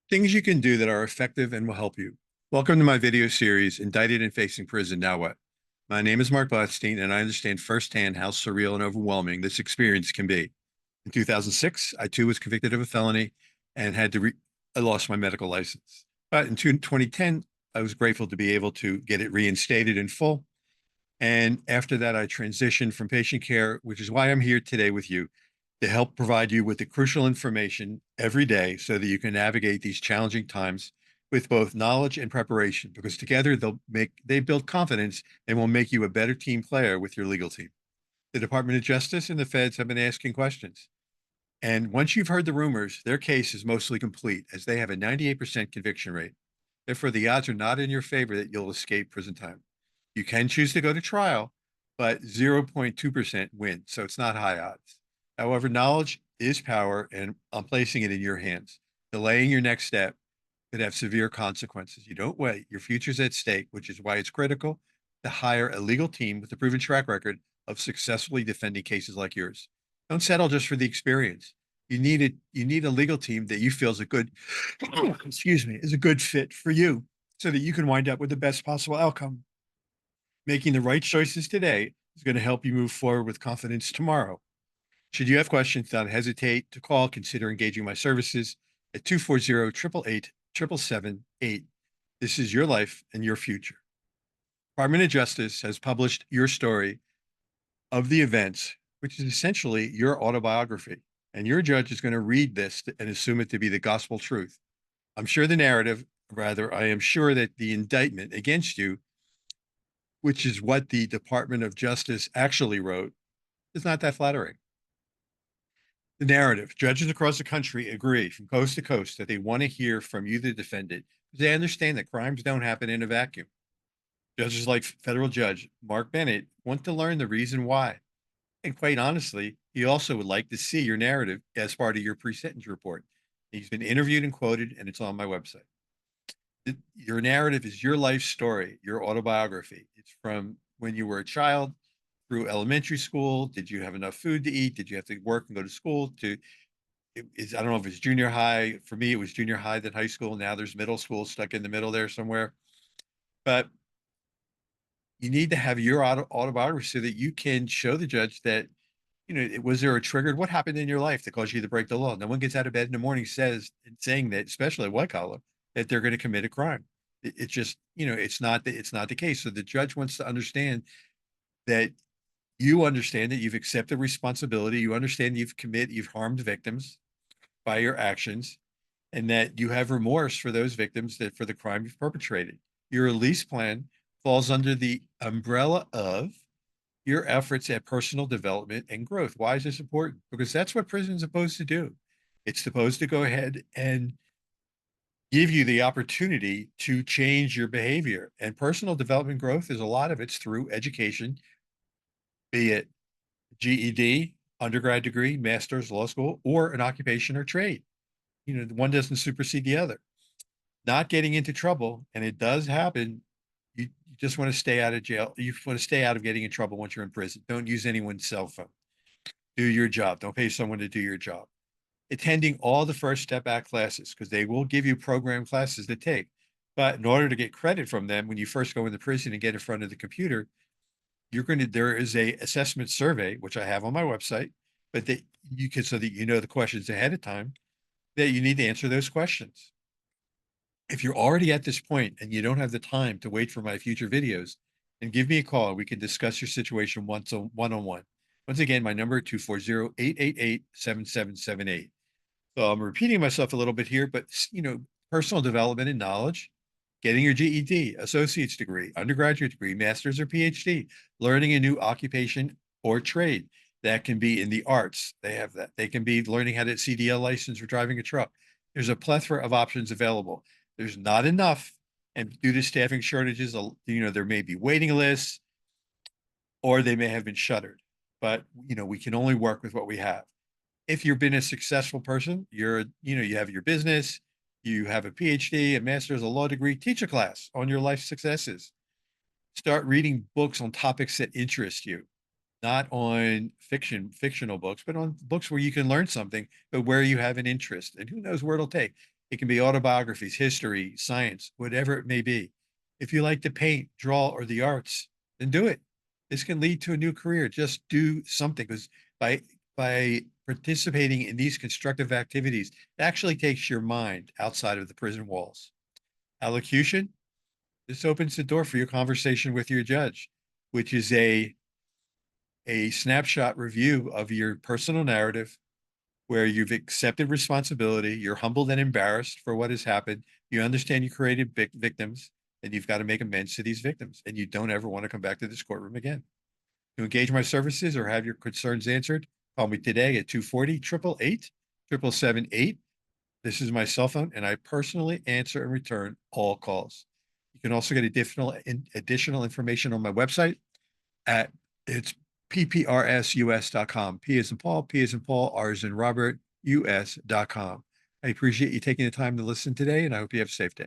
Things you can do that are effective and will help you. Welcome to my video series, Indicted and Facing Prison, Now What? My name is Mark Blatstein, and I understand firsthand how surreal and overwhelming this experience can be. In 2006, I too was convicted of a felony and I lost my medical license. But in 2010, I was grateful to be able to get it reinstated in full. And after that, I transitioned from patient care, which is why I'm here today with you to help provide you with the crucial information every day so that you can navigate these challenging times with both knowledge and preparation, because together they build confidence and will make you a better team player with your legal team. The Department of Justice and the feds have been asking questions. And once you've heard the rumors, their case is mostly complete as they have a 98% conviction rate. Therefore, the odds are not in your favor that you'll escape prison time. You can choose to go to trial, but 0.2% win, so it's not high odds. However, knowledge is power, and I'm placing it in your hands. Delaying your next step could have severe consequences. You don't wait. Your future's at stake, which is why it's critical to hire a legal team with a proven track record of successfully defending cases like yours. Don't settle just for the experience. You need a legal team that you feel is a good, excuse me, is a good fit for you so that you can wind up with the best possible outcome. Making the right choices today is going to help you move forward with confidence tomorrow. Should you have questions, don't hesitate to call. Consider engaging my services at 240-888-7778. This is your life and your future. Department of Justice has published your story of the events, which is essentially your autobiography. And your judge is going to read this and assume it to be the gospel truth. I am sure that the indictment against you, which is what the Department of Justice actually wrote, is not that flattering. The narrative. Judges across the country agree from coast to coast that they want to hear from you, the defendant, because they understand that crimes don't happen in a vacuum. Judges like federal judge Mark Bennett want to learn the reason why. And quite honestly, he also would like to see your narrative as part of your pre-sentence report. He's been interviewed and quoted, and it's on my website. Your narrative is your life story, your autobiography. It's from when you were a child through elementary school. Did you have enough food to eat? Did you have to work and go to school? I don't know if it's junior high. For me, it was junior high, then high school. Now there's middle school stuck in the middle there somewhere. But you need to have your autobiography so that you can show the judge that, was there a trigger? What happened in your life that caused you to break the law? No one gets out of bed in the morning saying that, especially white collar, that they're going to commit a crime. It's just, it's not the case. So the judge wants to understand that you understand that you've accepted responsibility. You understand you've harmed victims by your actions, and that you have remorse for those victims for the crime you've perpetrated. Your release plan falls under the umbrella of your efforts at personal development and growth. Why is this important? Because that's what prison is supposed to do. It's supposed to go ahead and give you the opportunity to change your behavior. And personal development growth is a lot of it's through education, be it GED, undergrad degree, master's, law school, or an occupation or trade. One doesn't supersede the other. Not getting into trouble, and it does happen. You just want to stay out of jail. You want to stay out of getting in trouble once you're in prison. Don't use anyone's cell phone. Do your job. Don't pay someone to do your job. Attending all the First Step Back classes, because they will give you program classes to take. But in order to get credit from them, when you first go into prison and get in front of the computer, there is a assessment survey, which I have on my website, but that you can, so that you know the questions ahead of time, that you need to answer those questions. If you're already at this point and you don't have the time to wait for my future videos, then give me a call. We can discuss your situation one-on-one. Once again, my number 240-888-7778. So I'm repeating myself a little bit here, but personal development and knowledge, getting your GED, associate's degree, undergraduate degree, master's or PhD, learning a new occupation or trade. That can be in the arts. They have that. They can be learning how to CDL license or driving a truck. There's a plethora of options available. There's not enough. And due to staffing shortages, there may be waiting lists or they may have been shuttered. But, we can only work with what we have. If you've been a successful person, you have your business, you have a PhD, a master's, a law degree, teach a class on your life successes. Start reading books on topics that interest you, not on fictional books, but on books where you can learn something, but where you have an interest. And who knows where it'll take. It can be autobiographies, history, science, whatever it may be. If you like to paint, draw, or the arts, then do it. This can lead to a new career. Just do something, because by participating in these constructive activities, it actually takes your mind outside of the prison walls. Allocution, this opens the door for your conversation with your judge, which is a snapshot review of your personal narrative where you've accepted responsibility, you're humbled and embarrassed for what has happened, you understand you created victims, and you've got to make amends to these victims, and you don't ever want to come back to this courtroom again. To engage my services or have your concerns answered, call me today at 240-888-7778. This is my cell phone, and I personally answer and return all calls. You can also get additional information on my website at it's PPRSUS.com. P as in Paul, P as in Paul, R as in Robert, US.com. I appreciate you taking the time to listen today, and I hope you have a safe day.